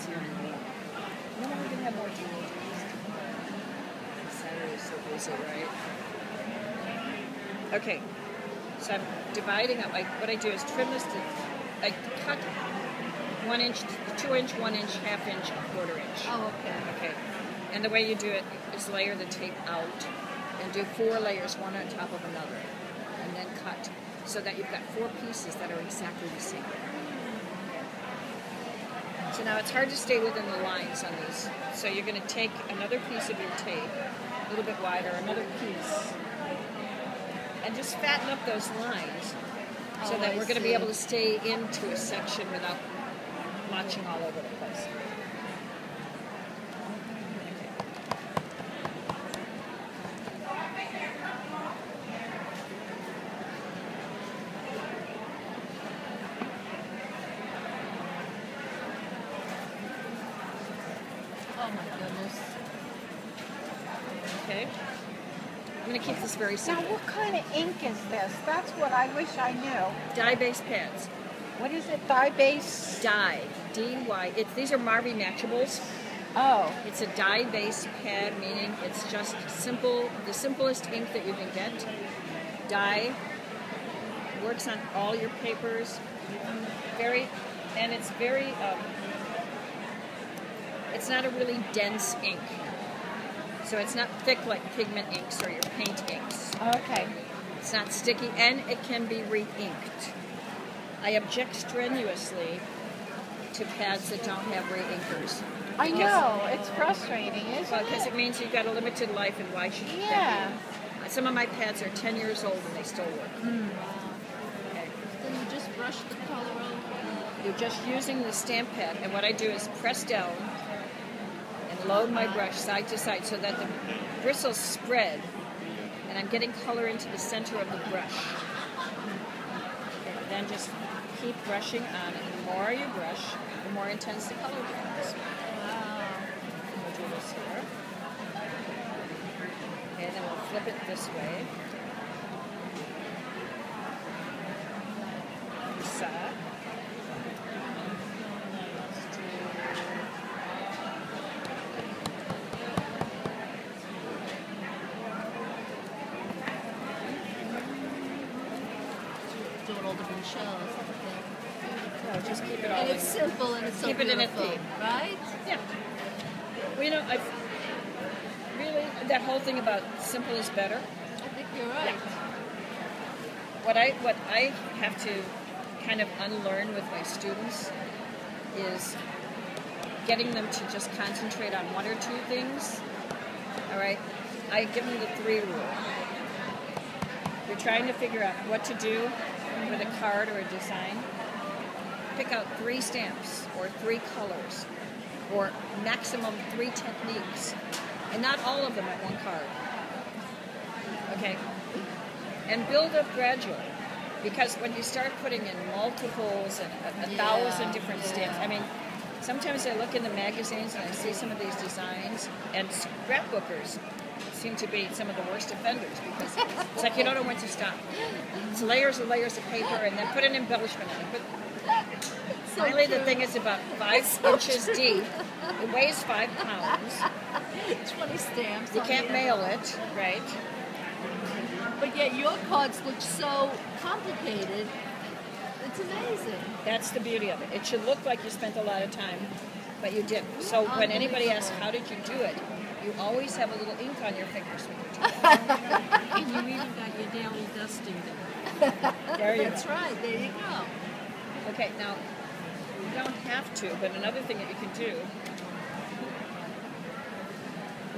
here anymore. You know when we're going to have more teenagers? Saturday's so busy, right? Okay, so I'm dividing up. What I do is trim this to, I cut 1 inch, 2 inch, 1 inch, ½ inch, ¼ inch. Oh, okay. Okay, and the way you do it is layer the tape out and do 4 layers, one on top of another, and then cut so that you've got 4 pieces that are exactly the same. So now it's hard to stay within the lines on these. So you're going to take another piece of your tape, a little bit wider, another piece, and just fatten up those lines so that we're going to be able to stay into a section without watching all over the place. Oh my goodness. Okay. I'm going to keep this very Now, simple. what kind of ink is this? That's what I wish I knew. Dye-based pads. What is it? Dye-based? Dye. D-Y. These are Marby Matchables. Oh. It's a dye-based pad, meaning it's just simple, the simplest ink that you can get. Dye. Works on all your papers. It's very, it's not a really dense ink. So it's not thick like pigment inks or your paint inks. Okay. It's not sticky, and it can be re-inked. I object strenuously to pads that don't have re-inkers. I know. It's frustrating, isn't Well, because it? it means you've got a limited life, and why should you? Yeah. Some of my pads are 10 years old and they still work. Okay. Then you just brush the color over. You're just using the stamp pad, and what I do is press down and load my brush side to side so that the bristles spread, and I'm getting color into the center of the brush. And then just keep brushing on it. The more you brush, the more intense the color becomes. We'll do this here. Okay, then we'll flip it this way. This side. Doing all different shells. No, just keep it all And in. it's simple and it's so Keep it in a beautiful, theme. right? Yeah. Well, you know, I've really, that whole thing about simple is better. I think you're right. What I have to kind of unlearn with my students is getting them to just concentrate on 1 or 2 things. All right? I give them the 3 rule. You're trying to figure out what to do with a card or a design. Pick out 3 stamps or 3 colors or maximum 3 techniques, and not all of them at one card. Okay? And build up gradually, because when you start putting in multiples and a 1,000 different stamps, I mean, sometimes I look in the magazines and I see some of these designs, and scrapbookers seem to be some of the worst offenders, because it's like you don't know when to stop. It's layers and layers of paper, and then put an embellishment in it. Finally, the thing is about 5 inches deep. It weighs 5 pounds. 20 stamps. You on can't the mail envelope. it, right? But yet your cards look so complicated. It's amazing. That's the beauty of it. It should look like you spent a lot of time, but you didn't. So when anybody asks, how did you do it? You always have a little ink on your fingers when you're doing it. And you even got your daily dusting done. There you That's go. right. There you go. Okay, now, you don't have to, but another thing that you can do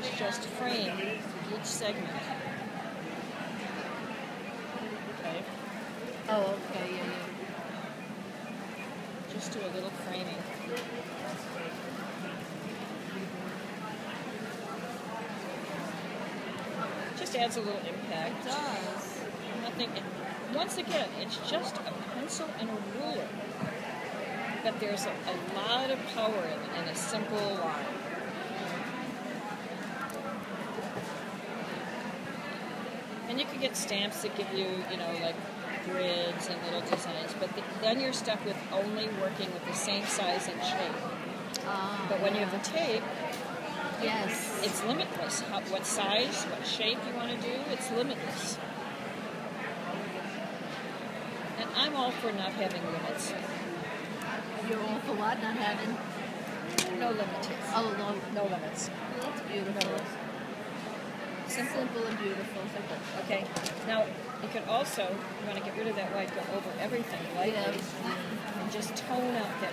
is just frame each segment. Okay? Oh, okay. Yeah, yeah. Just do a little framing. Just adds a little impact. It does. Nothing. Once again, it's just a pencil and a ruler. But there's a lot of power in a simple line. And you can get stamps that give you, like grids and little designs, but then you're stuck with only working with the same size and shape. But when you have the tape, Yes. it's limitless. What size, what shape you want to do, it's limitless. And I'm all for not having limits. You're all for what? Not having? No limits. Oh, no. No limits. Well, that's beautiful. Simple and beautiful. Okay. Now, you could also, you want to get rid of that white, go over everything lightly, and just tone up that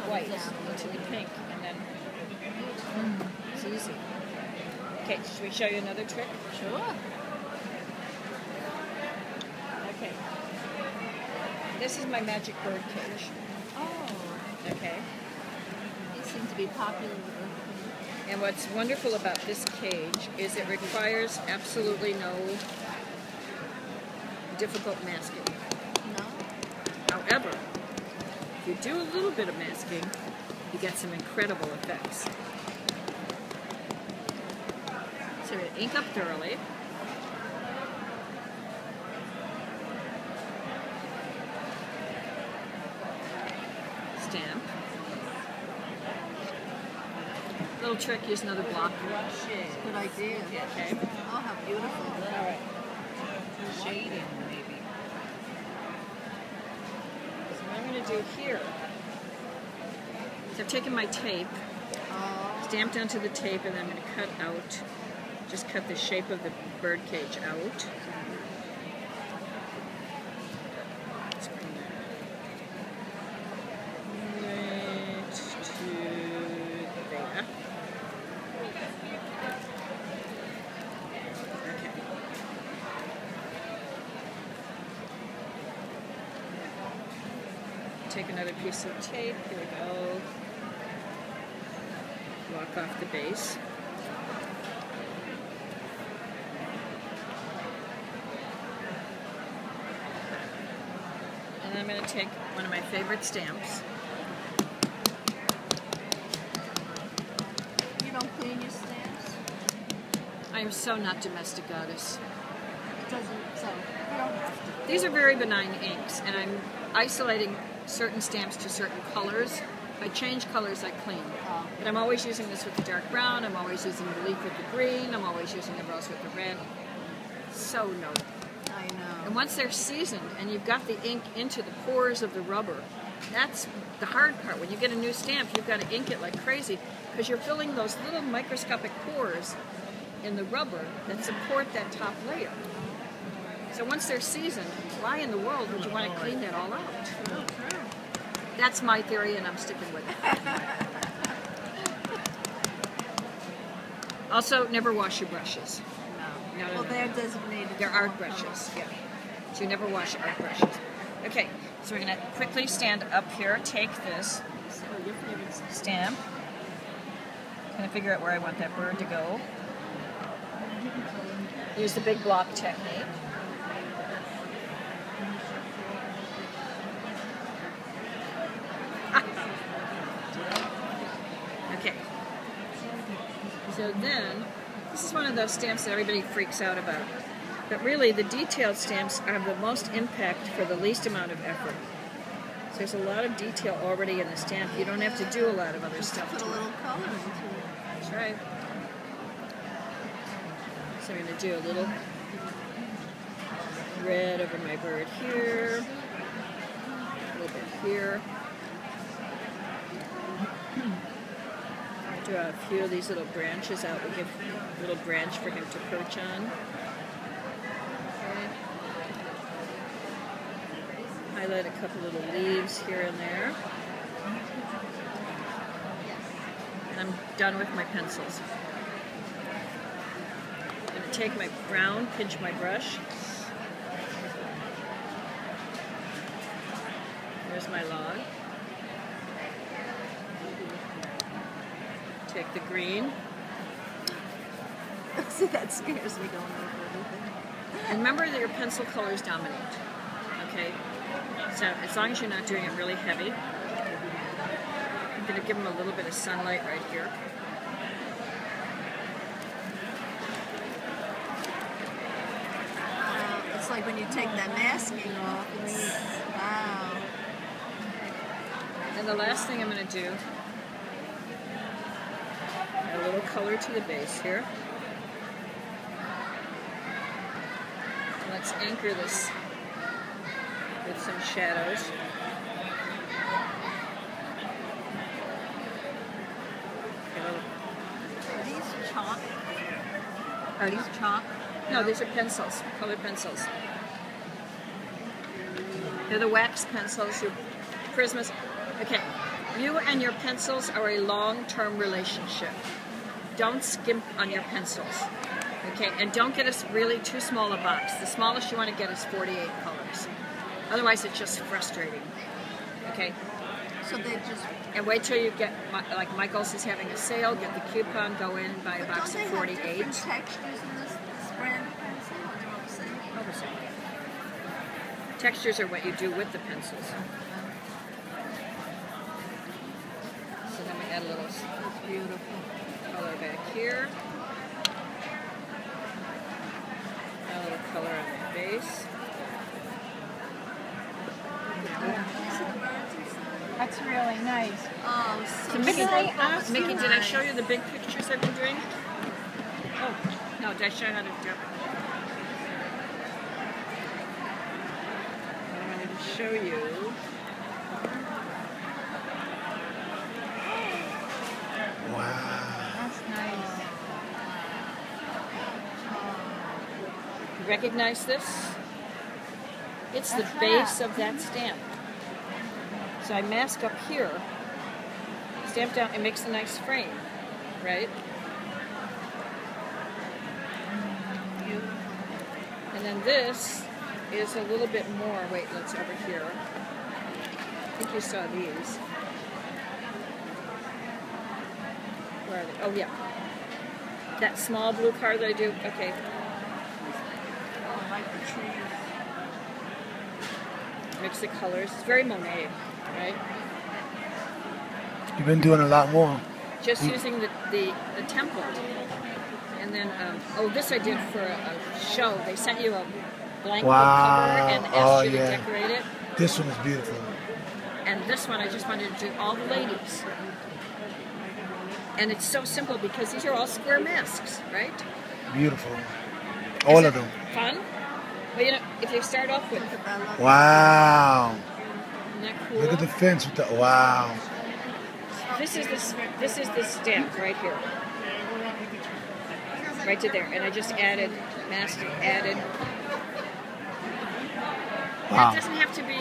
white into the pink, and then it's easy. Okay, should we show you another trick? Sure. Okay. This is my magic bird cage. Oh. Okay. These seem to be popular with them. And what's wonderful about this cage is it requires absolutely no difficult masking. No? However, if you do a little bit of masking, you get some incredible effects. So we ink up thoroughly. Stamp. Little trick, use another block. Good idea. Okay. Oh, how beautiful. All right. Shading, maybe. So what I'm going to do here is I've taken my tape, Oh. stamped onto the tape, and then I'm going to cut out, just cut the shape of the bird cage out. Let's bring that right to there. Okay. Take another piece of tape. Here we go. Walk off the base. And I'm going to take one of my favorite stamps. You don't clean your stamps? I am so not domestic goddess. It doesn't, so you don't have to. These are very benign inks, and I'm isolating certain stamps to certain colors. If I change colors, I clean. Oh. But I'm always using this with the dark brown, I'm always using the leaf with the green, I'm always using the rose with the red. So notable. I know. And once they're seasoned and you've got the ink into the pores of the rubber, that's the hard part. When you get a new stamp, you've got to ink it like crazy because you're filling those little microscopic pores in the rubber that support that top layer. So once they're seasoned, why in the world would you want to clean that all out? That's my theory, and I'm sticking with it. Also, never wash your brushes. No. No, Well, no. they're designated. They're for art one brushes, color. yeah. So you never wash your art brushes. Okay, so we're going to quickly stand up here, take this stamp, kind of figure out where I want that bird to go. Use the big block technique. Okay. So then, this is one of those stamps that everybody freaks out about. But really, the detailed stamps have the most impact for the least amount of effort. So there's a lot of detail already in the stamp. You don't have to do a lot of other stuff Put to a it. little color into it. That's right. So I'm going to do a little red over my bird here, a little bit here. Draw a few of these little branches out. We give a little branch for him to perch on. Okay. Highlight a couple little leaves here and there. And I'm done with my pencils. I'm going to take my brown, pinch my brush. There's my log. Take the green. See, that scares me going over everything. And remember that your pencil colors dominate. Okay? So as long as you're not doing it really heavy, I'm going to give them a little bit of sunlight right here. It's like when you take that masking off. It's, wow. And the last thing I'm going to do little color to the base here. Let's anchor this with some shadows. Are these chalk? Are these chalk? No, these are pencils, colored pencils. They're the wax pencils, your Prismas. Okay, you and your pencils are a long-term relationship. Don't skimp on your pencils. Okay, and don't get us really too small a box. The smallest you want to get is 48 colors. Otherwise, it's just frustrating. Okay? So they just. And wait till you get, like Michael's is having a sale, get the coupon, go in, buy a box of 48. Different textures in this brand of pencil? Are they all the same? All the same. Textures are what you do with the pencils. So then we add a little Beautiful. color back here. A little color on the base. That's really nice. Oh, So so Mickey, Can I ask Mickey, you- did I show you the big pictures I've been doing? Oh, no, did I show you how to do it? I wanted to show you. Wow. That's nice. You recognize this? It's the That's base that. of that stamp. So I mask up here, stamp down, it makes a nice frame, right? And then this is a little bit more, wait, let's over here. I think you saw these. Where are they? Oh yeah. That small blue card that I do, okay. I like the trees. Mix the colors, it's very Monet, right? You've been doing a lot more. Just using the template. And then, oh, this I did for a show. They sent you a blank book Wow. cover and asked Oh, you to yeah. decorate it. This one is beautiful. And this one I just wanted to do all the ladies. And it's so simple because these are all square masks, right? Beautiful. All Is of it them. Fun? Well, you know, if you start off with, Wow. isn't that cool? Look at the fence with the, wow. This is the stamp right here. Right to there. And I just added, masked, added. Wow. It doesn't have to be